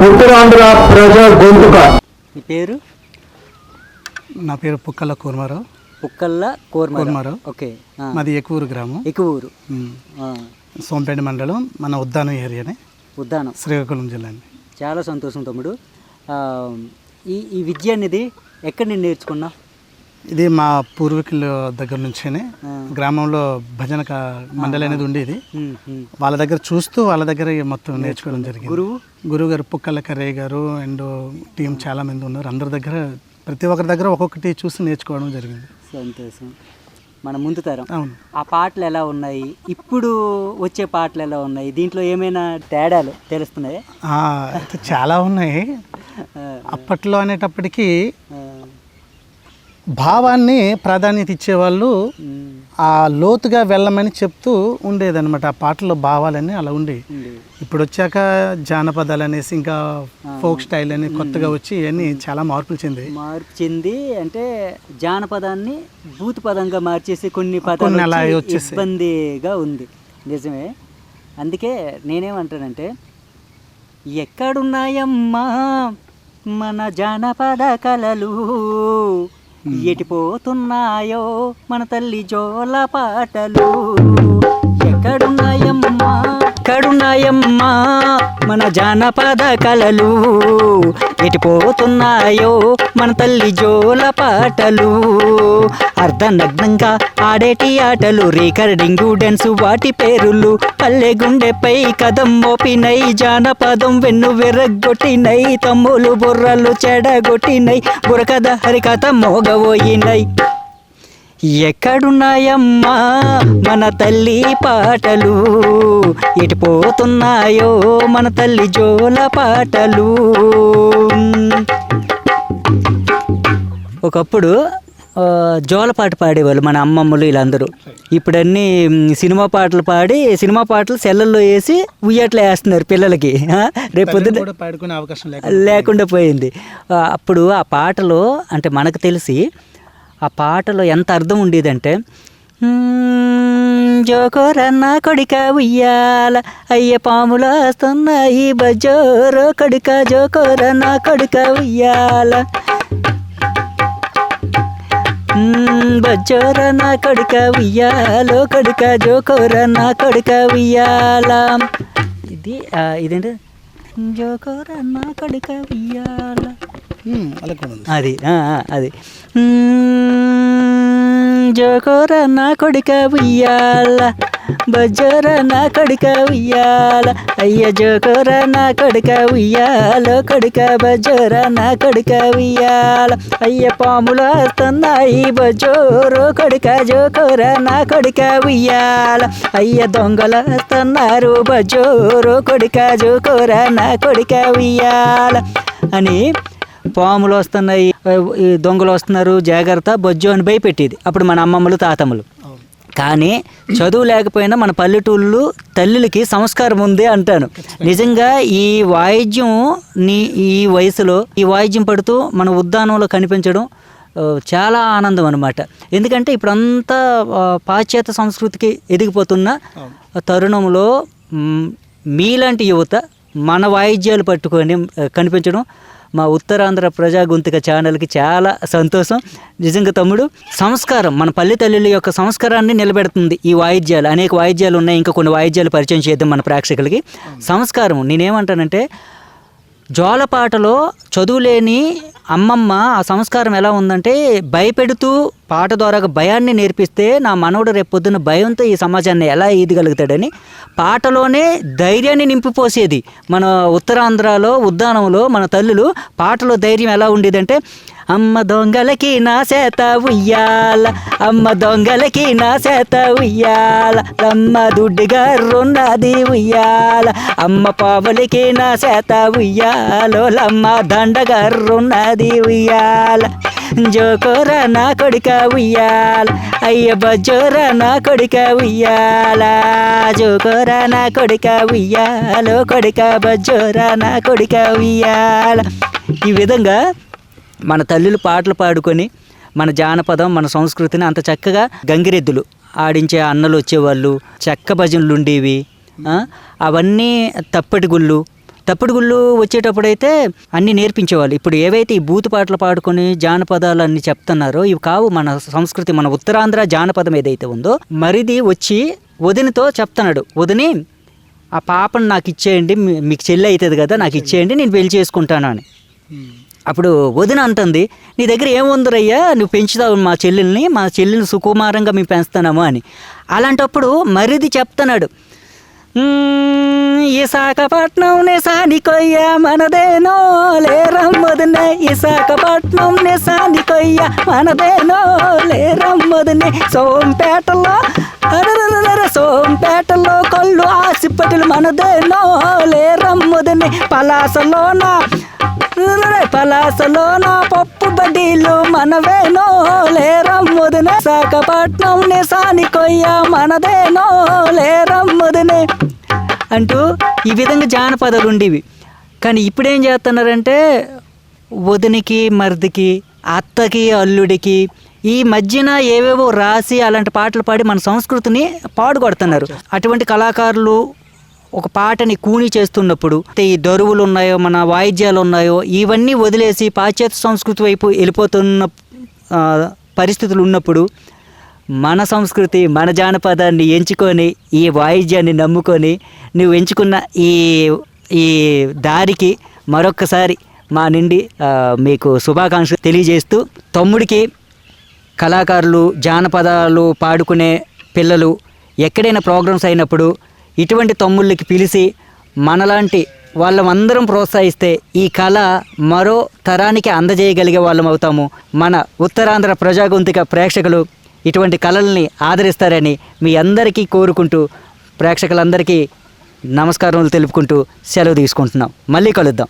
ఉత్తరాంధ్ర ప్రజా గొంతుక. మీ పేరు? నా పేరు పుక్కల్ల కూర్మారావు. పుక్కల్ల కూర్మారావు. ఓకే. మాది ఎక్కువూరు గ్రామం. ఎక్కువూరు, సోంపేట మండలం, మన ఉద్దానం ఏరియానే. ఉద్దానం, శ్రీకాకుళం జిల్లా అండి. చాలా సంతోషం తమ్ముడు. ఈ విద్య అనేది ఎక్కడ నేను నేర్చుకున్నా? ఇది మా పూర్వీకుల దగ్గర నుంచేనే. గ్రామంలో భజన మండలి అనేది ఉండేది. వాళ్ళ దగ్గర చూస్తూ వాళ్ళ దగ్గర మొత్తం నేర్చుకోవడం జరిగింది. గురువు గారు పుక్కల్ల కర్రయ్య గారు అండ్ టీం చాలా మంది ఉన్నారు. అందరి దగ్గర, ప్రతి ఒక్కరి దగ్గర ఒక్కొక్కటి చూసి నేర్చుకోవడం జరిగింది. సంతోషం. మన ముందు తరం అవును. ఆ పాటలు ఎలా ఉన్నాయి, ఇప్పుడు వచ్చే పాటలు ఎలా ఉన్నాయి, దీంట్లో ఏమైనా తేడాలు తెలుస్తున్నాయి? చాలా ఉన్నాయి. అప్పట్లో అనేటప్పటికీ భావాన్ని ప్రాధాన్యత ఇచ్చేవాళ్ళు, ఆ లోతుగా వెళ్ళమని చెప్తూ ఉండేదన్నమాట. ఆ పాటల్లో భావాలన్నీ అలా ఉండేవి. ఇప్పుడు వచ్చాక జానపదాలు అనేసి ఇంకా ఫోక్ స్టైల్ అని కొత్తగా వచ్చి ఇవన్నీ చాలా మార్పు చెంది అంటే జానపదాన్ని భూత పదంగా మార్చేసి కొన్ని పదాలు అలా ఇబ్బందిగా ఉంది. నిజమే. అందుకే నేనేమంటానంటే, ఎక్కడున్నాయమ్మా మన జానపద కళలు, ఎటిపోతున్నాయో మన తల్లి జోల పాటలు, ఎక్కడున్నాయమ్మా మన జానపద కళలు, ఎటిపోతున్నాయో మన తల్లి జోల పాటలు, అర్ధనగ్నంగా ఆడేటి ఆటలు, రికార్డింగు డ్యాన్సు వాటి పేరులు, పల్లె గుండెపై కదం మోపినై, జానపదం వెన్ను విరగొట్టినై, తమ్ములు బుర్రలు చెడగొట్టినై, బుర్రకథ హరికథ మోగబోయినై. ఎక్కడున్నాయమ్మా మన తల్లి పాటలు, ఎటుపోతున్నాయో మన తల్లి జోల పాటలు. ఒకప్పుడు జోలపాట పాడేవాళ్ళు మన అమ్మమ్మలు వీళ్ళందరూ. ఇప్పుడన్నీ సినిమా పాటలు పాడి, సినిమా పాటలు సెల్లల్లో వేసి ఉయ్యట్లు వేస్తున్నారు పిల్లలకి. రేపు పొద్దున అవకాశం లేకుండా పోయింది. అప్పుడు ఆ పాటలో అంటే మనకు తెలిసి ఆ పాటలో ఎంత అర్థం ఉండేదంటే, జోకోరన్న కొడిక ఉయ్యాల, అయ్య పాములు వస్తున్నాయి బజోరో కొడిక, జోకోరన్న కొడిక ఉయ్యాల, బజోరన్న కొడిక ఉయ్యాలో కొడిక, జోకోరన్న కొడిక ఉయ్యాల. ఇదేంటి జోకోరన్న కొడిక ఉయ్యాల, అది జోకోర నా కొడిక ఉయ్యాల, బజోర నా కొడిక ఉయ్యాల, అయ్య జోకోర నా కొడిక ఉయ్యాలో కొడిక, బజోర నా కొడిక ఉయ్యాల, అయ్య పాములు వస్తున్నాయి బజోరో కొడిక, జోకోర నా కొడిక ఉయ్యాల, అయ్య దొంగలు వస్తున్నారు బజోరో కొడిక, జోకోర నా కొడిక ఉయ్యాల అని, పాములు వస్తున్నాయి, దొంగలు వస్తున్నారు జాగ్రత్త బొజ్జు అని భయపెట్టేది అప్పుడు మన అమ్మమ్మలు తాతమ్మలు. కానీ చదువు లేకపోయినా మన పల్లెటూళ్ళు తల్లులకి సంస్కారం ఉంది అంటాను. నిజంగా ఈ వాయిద్యం ఈ వయసులో ఈ వాయిద్యం పడుతూ మన ఉద్దానంలో కనిపించడం చాలా ఆనందం అనమాట. ఎందుకంటే ఇప్పుడంతా పాశ్చాత్య సంస్కృతికి ఎదిగిపోతున్న తరుణంలో మీలాంటి యువత మన వాయిద్యాలు పట్టుకొని కనిపించడం మా ఉత్తరాంధ్ర ప్రజా గొంతుక ఛానల్కి చాలా సంతోషం. నిజంగా తమ్ముడు, సంస్కారం మన పల్లె తల్లుల యొక్క సంస్కారాన్ని నిలబెడుతుంది ఈ వాయిద్యాలు. అనేక వాయిద్యాలు ఉన్నాయి, ఇంకా కొన్ని వాయిద్యాలు పరిచయం చేద్దాం మన ప్రేక్షకులకి. సంస్కారం నేనేమంటానంటే, జోలపాటలో చదువులేని అమ్మమ్మ ఆ సంస్కారం ఎలా ఉందంటే, భయపెడుతూ పాట ద్వారా భయాన్ని నేర్పిస్తే నా మనవడు రేపు పొద్దున్న భయంతో ఈ సమాజాన్ని ఎలా ఈదగలుగుతాడని పాటలోనే ధైర్యాన్ని నింపిపోసేది. మన ఉత్తరాంధ్రలో ఉద్దానంలో మన తల్లులు పాటలో ధైర్యం ఎలా ఉండేదంటే, అమ్మ దొంగలకి నా చేత ఉయ్యాల, అమ్మ దొంగలకి నా చేత ఉయ్యాల, అమ్మ దుడ్డిగా రున్నది ఉయ్యాల, అమ్మ పావులకి నా చేత ఉయ్యాలో, అమ్మ దండగా రున్నది ఉయ్యాల, జోకోర నా కొడిక ఉయ్యాల, అయ్య బజోర నా కొడిక ఉయ్యాల, జోకోర నా కొడిక ఉయ్యాలో కొడిక, బజోర నా కొడిక ఉయ్యాల. ఈ విధంగా మన తల్లులు పాటలు పాడుకొని మన జానపదం మన సంస్కృతిని అంత చక్కగా గంగిరెద్దులు ఆడించే అన్నలు వచ్చేవాళ్ళు, చెక్క భజనలు ఉండేవి, అవన్నీ తప్పటి గుళ్ళు, తప్పుడు గుళ్ళు వచ్చేటప్పుడు అయితే అన్నీ నేర్పించేవాళ్ళు. ఇప్పుడు ఏవైతే ఈ బూతు పాటలు పాడుకొని జానపదాలు అన్ని చెప్తున్నారో ఇవి కావు. మన సంస్కృతి, మన ఉత్తరాంధ్ర జానపదం ఏదైతే ఉందో, మరిది వచ్చి వదినతో చెప్తున్నాడు, వదిని ఆ పాపను నాకు ఇచ్చేయండి, మీకు చెల్లి అవుతుంది కదా, నాకు ఇచ్చేయండి, నేను పెళ్లి చేసుకుంటాను అని. అప్పుడు వదిన అంటుంది, నీ దగ్గర ఏముందరయ్యా, నువ్వు పెంచుతావు మా చెల్లెల్ని సుకుమారంగా మేము పెంచుతున్నాము అని. అలాంటప్పుడు మరిది చెప్తున్నాడు, విశాఖపట్నం నిశానికొయ్య మనదేనో లేరమ్మదినే, విశాఖపట్నం నిశానికొయ్య మనదేనో లేరమ్మదినే, సోంపేటలో కళ్ళు ఆసిపట్టులు మనదేనో లేరమ్మదినే, పలాసలోన పప్పు బడ్డీలు మనవేనో లేరమ్ముదినే, విశాఖపట్నం నిశానికొయ్య మనదేనో లేరమ్ముదినే అంటూ ఈ విధంగా జానపదాలు ఉండేవి. కానీ ఇప్పుడేం చేస్తున్నారంటే వదినికి, మరిదికి, అత్తకి, అల్లుడికి ఈ మధ్యన ఏవేవో రాసి అలాంటి పాటలు పాడి మన సంస్కృతిని పాడుకొడుతున్నారు. అటువంటి కళాకారులు ఒక పాటని కూని చేస్తున్నప్పుడు ఈ దరువులు ఉన్నాయో, మన వాయిద్యాలు ఉన్నాయో, ఇవన్నీ వదిలేసి పాశ్చాత్య సంస్కృతి వైపు వెళ్ళిపోతున్న పరిస్థితులు ఉన్నప్పుడు మన సంస్కృతి, మన జానపదాన్ని ఎంచుకొని ఈ వాయిద్యాన్ని నమ్ముకొని నువ్వు ఎంచుకున్న ఈ దారికి మరొక్కసారి మా నుండి మీకు శుభాకాంక్షలు తెలియజేస్తూ, తమ్ముడికి కళాకారులు, జానపదాలు పాడుకునే పిల్లలు ఎక్కడైనా ప్రోగ్రామ్స్ అయినప్పుడు ఇటువంటి తమ్ముళ్ళకి పిలిచి మనలాంటి వాళ్ళమందరం ప్రోత్సహిస్తే ఈ కళ మరో తరానికి అందజేయగలిగే వాళ్ళం అవుతాము. మన ఉత్తరాంధ్ర ప్రజాగొంతుక ప్రేక్షకులు ఇటువంటి కళల్ని ఆదరిస్తారని మీ అందరికీ కోరుకుంటూ, ప్రేక్షకులందరికీ నమస్కారములు తెలుపుకుంటూ సెలవు తీసుకుంటున్నాం. మళ్ళీ కలుద్దాం.